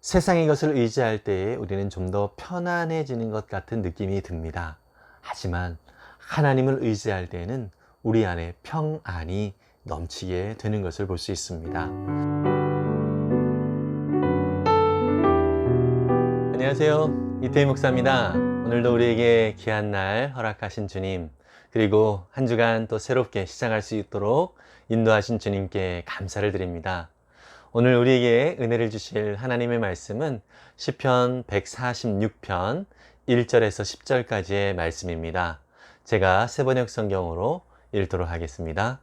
세상의 것을 의지할 때에 우리는 좀 더 편안해지는 것 같은 느낌이 듭니다. 하지만 하나님을 의지할 때에는 우리 안에 평안이 넘치게 되는 것을 볼 수 있습니다. 안녕하세요. 이태희 목사입니다. 오늘도 우리에게 귀한 날 허락하신 주님, 그리고 한 주간 또 새롭게 시작할 수 있도록 인도하신 주님께 감사를 드립니다. 오늘 우리에게 은혜를 주실 하나님의 말씀은 시편 146편 1절에서 10절까지의 말씀입니다. 제가 세번역 성경으로 읽도록 하겠습니다.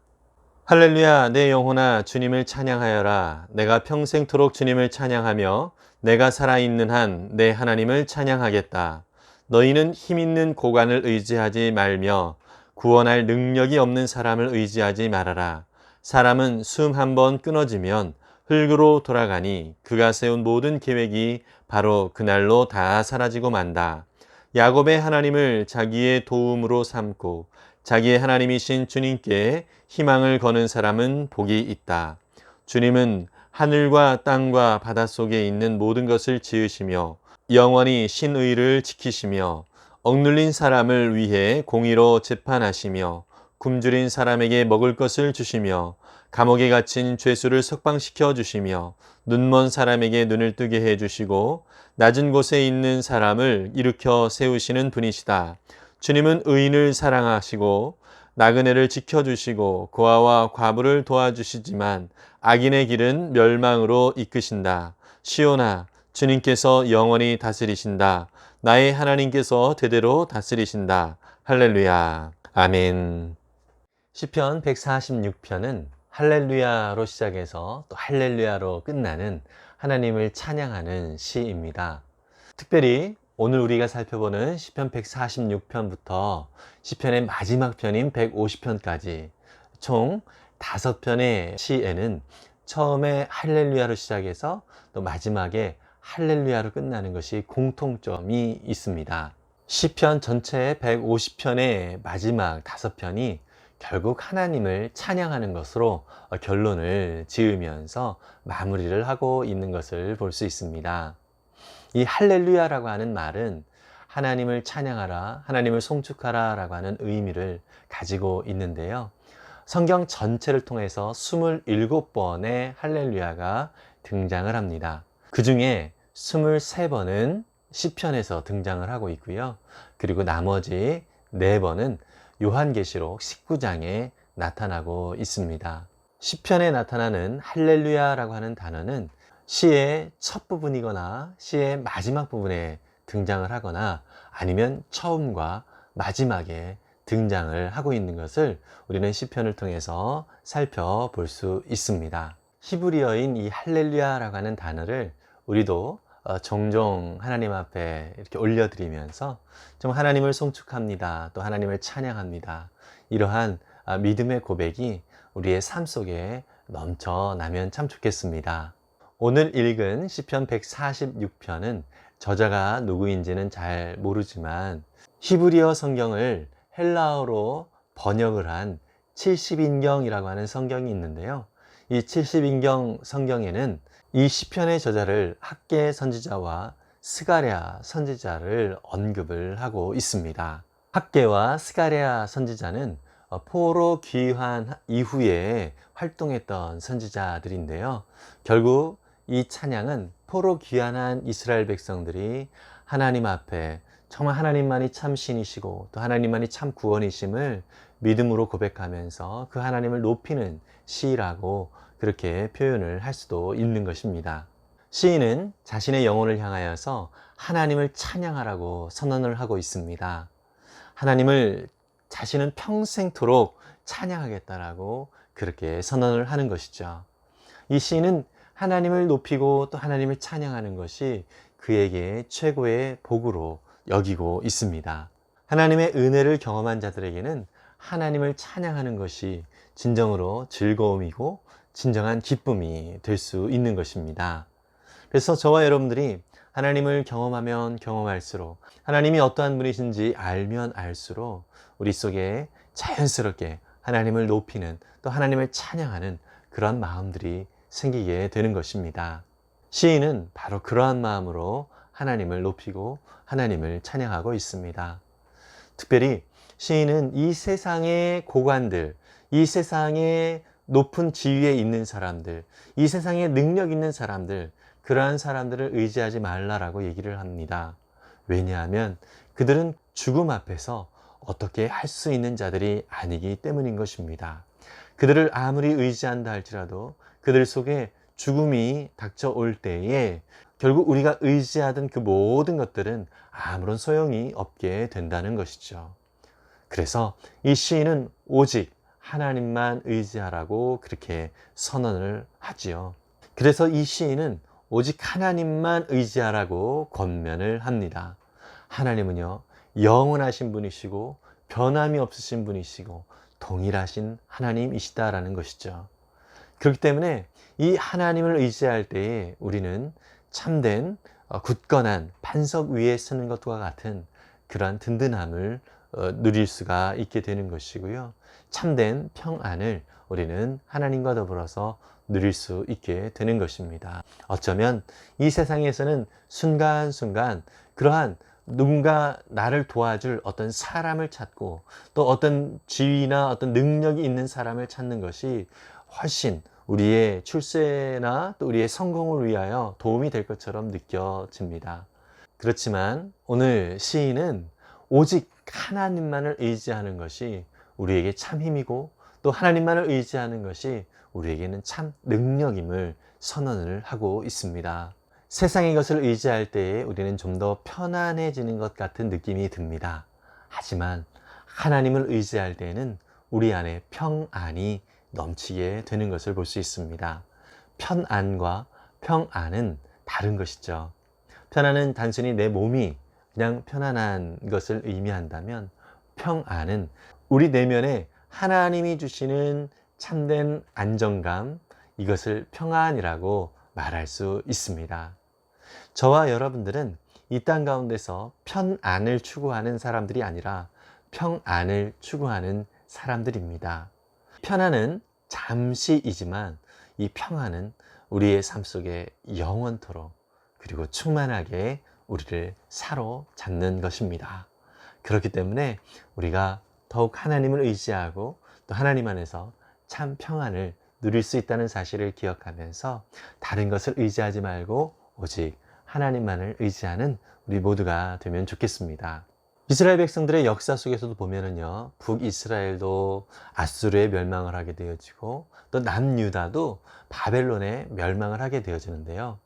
할렐루야, 내 영혼아 주님을 찬양하여라. 내가 평생토록 주님을 찬양하며 내가 살아있는 한 내 하나님을 찬양하겠다. 너희는 힘있는 고관을 의지하지 말며 구원할 능력이 없는 사람을 의지하지 말아라. 사람은 숨 한 번 끊어지면 흙으로 돌아가니 그가 세운 모든 계획이 바로 그날로 다 사라지고 만다. 야곱의 하나님을 자기의 도움으로 삼고 자기의 하나님이신 주님께 희망을 거는 사람은 복이 있다. 주님은 하늘과 땅과 바닷속에 있는 모든 것을 지으시며 영원히 신의를 지키시며 억눌린 사람을 위해 공의로 재판하시며 굶주린 사람에게 먹을 것을 주시며 감옥에 갇힌 죄수를 석방시켜 주시며 눈먼 사람에게 눈을 뜨게 해 주시고 낮은 곳에 있는 사람을 일으켜 세우시는 분이시다. 주님은 의인을 사랑하시고 나그네를 지켜주시고 고아와 과부를 도와주시지만 악인의 길은 멸망으로 이끄신다. 시온아, 주님께서 영원히 다스리신다. 나의 하나님께서 대대로 다스리신다. 할렐루야. 아멘. 시편 146편은 할렐루야로 시작해서 또 할렐루야로 끝나는 하나님을 찬양하는 시입니다. 특별히 오늘 우리가 살펴보는 시편 146편부터 시편의 마지막 편인 150편까지 총 5편의 시에는 처음에 할렐루야로 시작해서 또 마지막에 할렐루야로 끝나는 것이 공통점이 있습니다. 시편 전체 150편의 마지막 5편이 결국 하나님을 찬양하는 것으로 결론을 지으면서 마무리를 하고 있는 것을 볼 수 있습니다. 이 할렐루야라고 하는 말은 하나님을 찬양하라, 하나님을 송축하라 라고 하는 의미를 가지고 있는데요. 성경 전체를 통해서 27번의 할렐루야가 등장을 합니다. 그 중에 23번은 시편에서 등장을 하고 있고요. 그리고 나머지 4번은 요한계시록 19장에 나타나고 있습니다. 시편에 나타나는 할렐루야라고 하는 단어는 시의 첫 부분이거나 시의 마지막 부분에 등장을 하거나 아니면 처음과 마지막에 등장을 하고 있는 것을 우리는 시편을 통해서 살펴볼 수 있습니다. 히브리어인 이 할렐루야라고 하는 단어를 우리도 종종 하나님 앞에 이렇게 올려드리면서 좀 하나님을 송축합니다. 또 하나님을 찬양합니다. 이러한 믿음의 고백이 우리의 삶 속에 넘쳐나면 참 좋겠습니다. 오늘 읽은 시편 146편은 저자가 누구인지는 잘 모르지만 히브리어 성경을 헬라어로 번역을 한 70인경이라고 하는 성경이 있는데요. 이 70인경 성경에는 이 시편의 저자를 학개 선지자와 스가랴 선지자를 언급을 하고 있습니다. 학개와 스가랴 선지자는 포로 귀환 이후에 활동했던 선지자들인데요. 결국 이 찬양은 포로 귀환한 이스라엘 백성들이 하나님 앞에 정말 하나님만이 참 신이시고 또 하나님만이 참 구원이심을 믿음으로 고백하면서 그 하나님을 높이는 시라고 그렇게 표현을 할 수도 있는 것입니다. 시인은 자신의 영혼을 향하여서 하나님을 찬양하라고 선언을 하고 있습니다. 하나님을 자신은 평생토록 찬양하겠다라고 그렇게 선언을 하는 것이죠. 이 시인은 하나님을 높이고 또 하나님을 찬양하는 것이 그에게 최고의 복으로 여기고 있습니다. 하나님의 은혜를 경험한 자들에게는 하나님을 찬양하는 것이 진정으로 즐거움이고 진정한 기쁨이 될 수 있는 것입니다. 그래서 저와 여러분들이 하나님을 경험하면 경험할수록 하나님이 어떠한 분이신지 알면 알수록 우리 속에 자연스럽게 하나님을 높이는 또 하나님을 찬양하는 그런 마음들이 생기게 되는 것입니다. 시인은 바로 그러한 마음으로 하나님을 높이고 하나님을 찬양하고 있습니다. 특별히 시인은 이 세상의 고관들, 이 세상의 높은 지위에 있는 사람들, 이 세상에 능력 있는 사람들, 그러한 사람들을 의지하지 말라라고 얘기를 합니다. 왜냐하면 그들은 죽음 앞에서 어떻게 할 수 있는 자들이 아니기 때문인 것입니다. 그들을 아무리 의지한다 할지라도 그들 속에 죽음이 닥쳐올 때에 결국 우리가 의지하던 그 모든 것들은 아무런 소용이 없게 된다는 것이죠. 그래서 이 시인은 오직 하나님만 의지하라고 그렇게 선언을 하지요. 그래서 이 시인은 오직 하나님만 의지하라고 권면을 합니다. 하나님은요, 영원하신 분이시고 변함이 없으신 분이시고 동일하신 하나님이시다라는 것이죠. 그렇기 때문에 이 하나님을 의지할 때에 우리는 참된 굳건한 반석 위에 서는 것과 같은 그러한 든든함을 누릴 수가 있게 되는 것이고요. 참된 평안을 우리는 하나님과 더불어서 누릴 수 있게 되는 것입니다. 어쩌면 이 세상에서는 순간순간 그러한 누군가 나를 도와줄 어떤 사람을 찾고 또 어떤 지위나 어떤 능력이 있는 사람을 찾는 것이 훨씬 우리의 출세나 또 우리의 성공을 위하여 도움이 될 것처럼 느껴집니다. 그렇지만 오늘 시인은 오직 하나님만을 의지하는 것이 우리에게 참 힘이고 또 하나님만을 의지하는 것이 우리에게는 참 능력임을 선언을 하고 있습니다. 세상의 것을 의지할 때에 우리는 좀 더 편안해지는 것 같은 느낌이 듭니다. 하지만 하나님을 의지할 때에는 우리 안에 평안이 넘치게 되는 것을 볼 수 있습니다. 편안과 평안은 다른 것이죠. 편안은 단순히 내 몸이 그냥 편안한 것을 의미한다면 평안은 우리 내면에 하나님이 주시는 참된 안정감, 이것을 평안이라고 말할 수 있습니다. 저와 여러분들은 이 땅 가운데서 편안을 추구하는 사람들이 아니라 평안을 추구하는 사람들입니다. 편안은 잠시이지만 이 평안은 우리의 삶 속에 영원토록 그리고 충만하게 우리를 사로잡는 것입니다. 그렇기 때문에 우리가 더욱 하나님을 의지하고 또 하나님 안에서 참 평안을 누릴 수 있다는 사실을 기억하면서 다른 것을 의지하지 말고 오직 하나님만을 의지하는 우리 모두가 되면 좋겠습니다. 이스라엘 백성들의 역사 속에서도 보면은요, 북이스라엘도 아수르에 멸망을 하게 되어지고 또 남유다도 바벨론에 멸망을 하게 되어지는데요.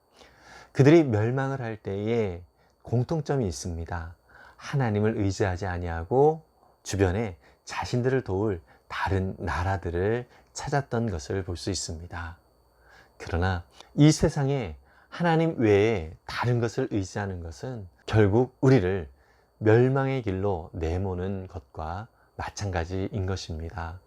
그들이 멸망을 할 때에 공통점이 있습니다. 하나님을 의지하지 아니하고 주변에 자신들을 도울 다른 나라들을 찾았던 것을 볼 수 있습니다. 그러나 이 세상에 하나님 외에 다른 것을 의지하는 것은 결국 우리를 멸망의 길로 내모는 것과 마찬가지인 것입니다.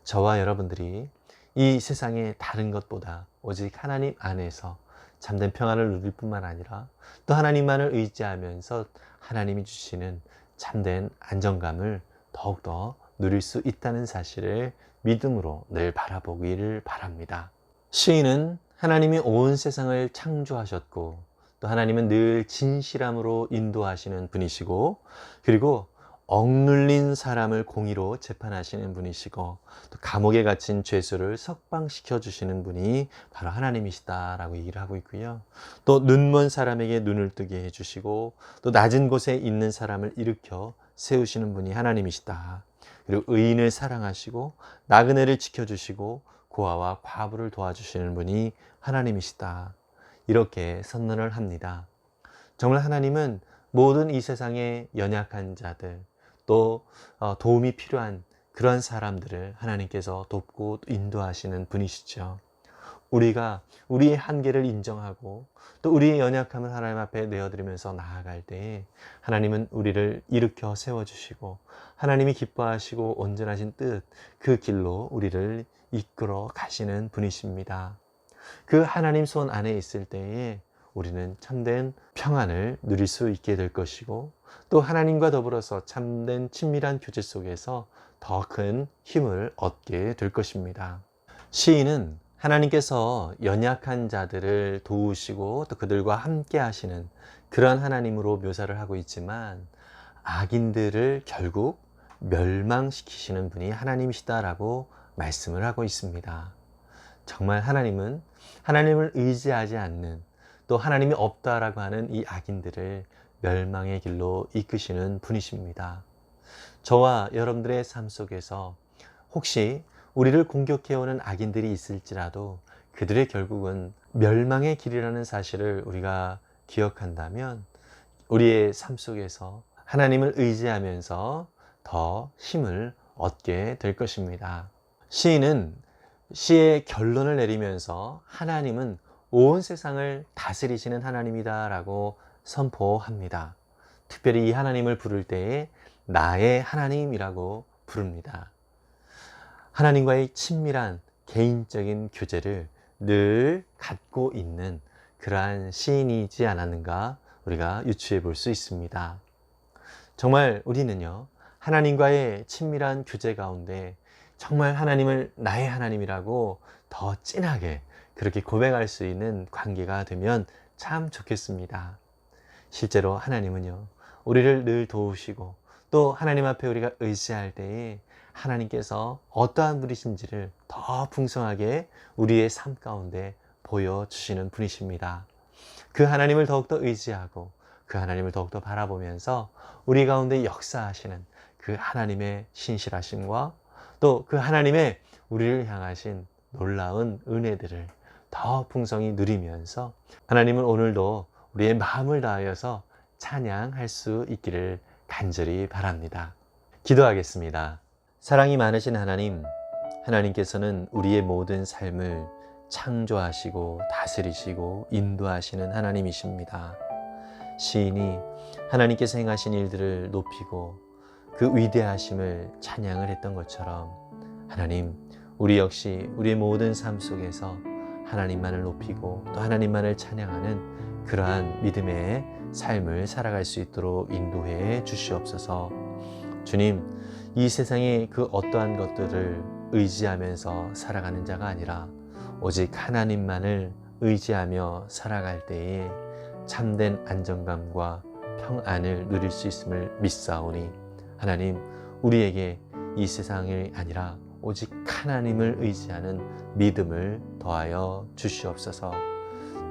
저와 여러분들이 이 세상의 다른 것보다 오직 하나님 안에서 참된 평안을 누릴 뿐만 아니라 또 하나님만을 의지하면서 하나님이 주시는 참된 안정감을 더욱더 누릴 수 있다는 사실을 믿음으로 늘 바라보기를 바랍니다. 시인은 하나님이 온 세상을 창조하셨고 또 하나님은 늘 진실함으로 인도하시는 분이시고 그리고 억눌린 사람을 공의로 재판하시는 분이시고 또 감옥에 갇힌 죄수를 석방시켜 주시는 분이 바로 하나님이시다라고 얘기를 하고 있고요. 또 눈먼 사람에게 눈을 뜨게 해주시고 또 낮은 곳에 있는 사람을 일으켜 세우시는 분이 하나님이시다. 그리고 의인을 사랑하시고 나그네를 지켜주시고 고아와 과부를 도와주시는 분이 하나님이시다. 이렇게 선언을 합니다. 정말 하나님은 모든 이 세상의 연약한 자들 또 도움이 필요한 그런 사람들을 하나님께서 돕고 인도하시는 분이시죠. 우리가 우리의 한계를 인정하고 또 우리의 연약함을 하나님 앞에 내어드리면서 나아갈 때에 하나님은 우리를 일으켜 세워주시고 하나님이 기뻐하시고 온전하신 뜻 그 길로 우리를 이끌어 가시는 분이십니다. 그 하나님 손 안에 있을 때에 우리는 참된 평안을 누릴 수 있게 될 것이고 또 하나님과 더불어서 참된 친밀한 교제 속에서 더 큰 힘을 얻게 될 것입니다. 시인은 하나님께서 연약한 자들을 도우시고 또 그들과 함께 하시는 그런 하나님으로 묘사를 하고 있지만, 악인들을 결국 멸망시키시는 분이 하나님이시다라고 말씀을 하고 있습니다. 정말 하나님은 하나님을 의지하지 않는, 또 하나님이 없다라고 하는 이 악인들을 멸망의 길로 이끄시는 분이십니다. 저와 여러분들의 삶 속에서 혹시 우리를 공격해오는 악인들이 있을지라도 그들의 결국은 멸망의 길이라는 사실을 우리가 기억한다면, 우리의 삶 속에서 하나님을 의지하면서 더 힘을 얻게 될 것입니다. 시인은 시의 결론을 내리면서 하나님은 온 세상을 다스리시는 하나님이다 라고 선포합니다. 특별히 이 하나님을 부를 때에 나의 하나님이라고 부릅니다. 하나님과의 친밀한 개인적인 교제를 늘 갖고 있는 그러한 시인이지 않았는가 우리가 유추해 볼 수 있습니다. 정말 우리는요, 하나님과의 친밀한 교제 가운데 정말 하나님을 나의 하나님이라고 더 진하게 그렇게 고백할 수 있는 관계가 되면 참 좋겠습니다. 실제로 하나님은요, 우리를 늘 도우시고 또 하나님 앞에 우리가 의지할 때에 하나님께서 어떠한 분이신지를 더 풍성하게 우리의 삶 가운데 보여주시는 분이십니다. 그 하나님을 더욱더 의지하고 그 하나님을 더욱더 바라보면서 우리 가운데 역사하시는 그 하나님의 신실하심과 또 그 하나님의 우리를 향하신 놀라운 은혜들을 더 풍성히 누리면서 하나님은 오늘도 우리의 마음을 다하여서 찬양할 수 있기를 간절히 바랍니다. 기도하겠습니다. 사랑이 많으신 하나님, 하나님께서는 우리의 모든 삶을 창조하시고 다스리시고 인도하시는 하나님이십니다. 시인이 하나님께서 행하신 일들을 높이고 그 위대하심을 찬양을 했던 것처럼, 하나님, 우리 역시 우리의 모든 삶 속에서 하나님만을 높이고 또 하나님만을 찬양하는 그러한 믿음의 삶을 살아갈 수 있도록 인도해 주시옵소서. 주님, 이 세상의 그 어떠한 것들을 의지하면서 살아가는 자가 아니라 오직 하나님만을 의지하며 살아갈 때에 참된 안정감과 평안을 누릴 수 있음을 믿사오니, 하나님, 우리에게 이 세상이 아니라 오직 하나님을 의지하는 믿음을 더하여 주시옵소서.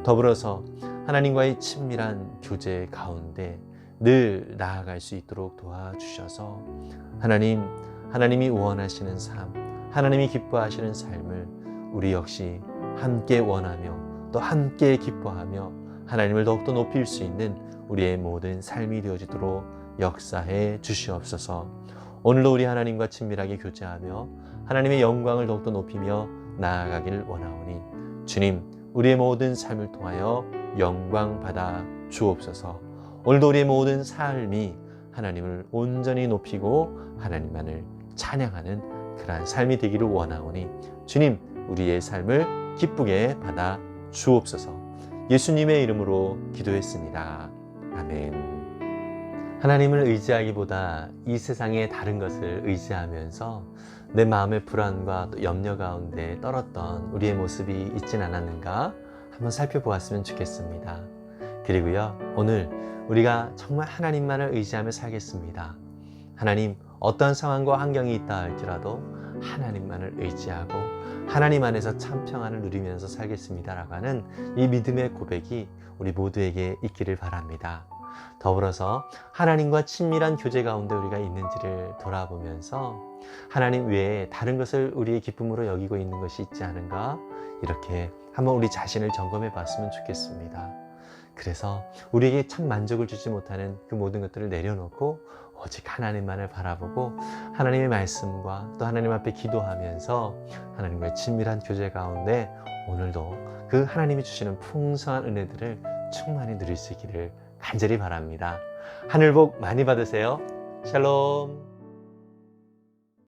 더불어서 하나님과의 친밀한 교제 가운데 늘 나아갈 수 있도록 도와주셔서 하나님이 원하시는 삶, 하나님이 기뻐하시는 삶을 우리 역시 함께 원하며 또 함께 기뻐하며 하나님을 더욱더 높일 수 있는 우리의 모든 삶이 되어지도록 역사해 주시옵소서. 오늘도 우리 하나님과 친밀하게 교제하며 하나님의 영광을 더욱더 높이며 나아가길 원하오니, 주님, 우리의 모든 삶을 통하여 영광 받아 주옵소서. 오늘도 우리의 모든 삶이 하나님을 온전히 높이고 하나님만을 찬양하는 그러한 삶이 되기를 원하오니, 주님, 우리의 삶을 기쁘게 받아 주옵소서. 예수님의 이름으로 기도했습니다. 아멘. 하나님을 의지하기보다 이 세상의 다른 것을 의지하면서 내 마음의 불안과 또 염려 가운데 떨었던 우리의 모습이 있진 않았는가 한번 살펴보았으면 좋겠습니다. 그리고요, 오늘 우리가 정말 하나님만을 의지하며 살겠습니다. 하나님, 어떤 상황과 환경이 있다 할지라도 하나님만을 의지하고 하나님 안에서 참 평안을 누리면서 살겠습니다라고 하는 이 믿음의 고백이 우리 모두에게 있기를 바랍니다. 더불어서 하나님과 친밀한 교제 가운데 우리가 있는지를 돌아보면서 하나님 외에 다른 것을 우리의 기쁨으로 여기고 있는 것이 있지 않은가, 이렇게 한번 우리 자신을 점검해 봤으면 좋겠습니다. 그래서 우리에게 참 만족을 주지 못하는 그 모든 것들을 내려놓고 오직 하나님만을 바라보고 하나님의 말씀과 또 하나님 앞에 기도하면서 하나님과의 친밀한 교제 가운데 오늘도 그 하나님이 주시는 풍성한 은혜들을 충만히 누릴 수 있기를 간절히 바랍니다. 하늘 복 많이 받으세요. 샬롬.